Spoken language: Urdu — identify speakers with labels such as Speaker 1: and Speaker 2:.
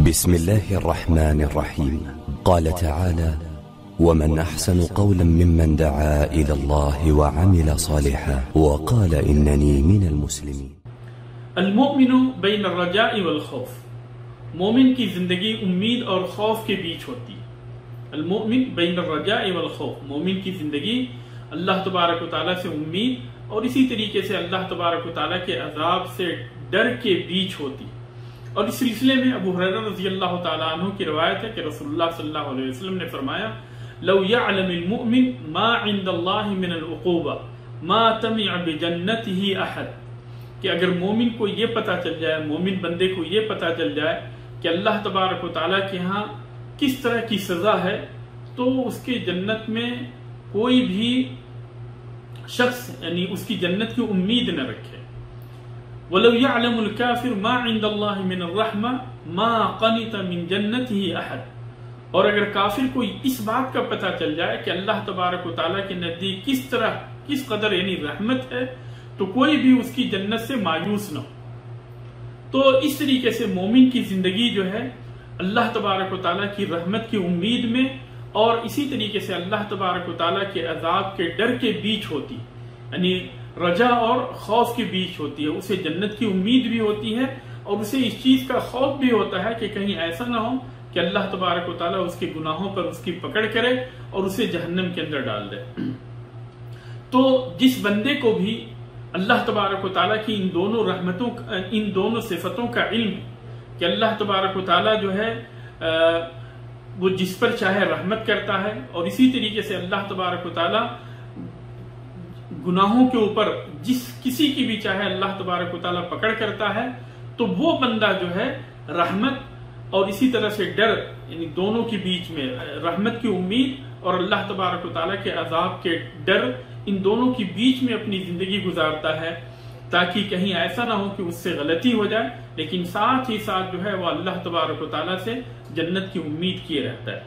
Speaker 1: بسم الله الرحمن الرحيم. قال تعالى: ومن أحسن قولا ممن دعا إلى الله وعمل صالحا وقال إنني من المسلمين.
Speaker 2: المؤمن بین الرجاء والخوف، مومن کی زندگی امید اور خوف کے بیچ ہوتی ہے۔ المؤمن بین الرجاء والخوف، مومن کی زندگی اللہ تبارک و تعالیٰ سے امید اور اسی طریقے سے اللہ تبارک و تعالیٰ کے عذاب سے ڈر کے بیچ ہوتی ہے۔ اور اس سلسلے میں ابو ہریرہ رضی اللہ تعالیٰ عنہ کی روایت ہے کہ رسول اللہ صلی اللہ علیہ وسلم نے فرمایا: لو يعلم المؤمن ما عند الله من العقوبة ما تمع بجنته احد، کہ اگر مومن کو یہ پتہ چل جائے، مومن بندے کو یہ پتہ چل جائے کہ اللہ تبارک و تعالیٰ کے ہاں کس طرح کی سزا ہے، تو اس کے جنت میں کوئی بھی شخص یعنی اس کی جنت کی امید نہ رکھے۔ وَلَوْ يَعْلَمُ الْكَافِرُ مَا عِنْدَ اللَّهِ مِنَ الرَّحْمَةِ مَا قَنِطَ مِنْ جَنَّتِهِ أَحَدٍ، اور اگر کافر کو اس بات کا پتہ چل جائے کہ اللہ تبارک و تعالیٰ کے نزدیک کس قدر یعنی رحمت ہے، تو کوئی بھی اس کی جنت سے مایوس نہ ہو۔ تو اس طریقے سے مومن کی زندگی جو ہے اللہ تبارک و تعالیٰ کی رحمت کی امید میں اور اسی طریقے سے اللہ تبارک و تعالیٰ کے عذاب کے ڈر کے بیچ ہوتی، یعنی رجا اور خوف کے بیچ ہوتی ہے۔ اسے جنت کی امید بھی ہوتی ہے اور اسے اس چیز کا خوف بھی ہوتا ہے کہ کہیں ایسا نہ ہو کہ اللہ تبارک و تعالیٰ اس کے گناہوں پر اس کی پکڑ کرے اور اسے جہنم کے اندر ڈال دے۔ تو جس بندے کو بھی اللہ تبارک و تعالیٰ کی ان دونوں صفتوں کا علم ہے کہ اللہ تبارک و تعالیٰ جو ہے وہ جس پر چاہے رحمت کرتا ہے، اور اسی طریقے سے اللہ تبارک و تعالیٰ گناہوں کے اوپر کسی کی بھی چاہے اللہ تبارک و تعالیٰ پکڑ کرتا ہے، تو وہ بندہ جو ہے رحمت اور اسی طرح سے ڈر، یعنی دونوں کے بیچ میں رحمت کی امید اور اللہ تبارک و تعالیٰ کے عذاب کے ڈر، ان دونوں کے بیچ میں اپنی زندگی گزارتا ہے، تاکہ کہیں ایسا نہ ہو کہ اس سے غلطی ہو جائے، لیکن ساتھ ہی ساتھ جو ہے وہ اللہ تبارک و تعالیٰ سے جنت کی امید کیے رہتا ہے۔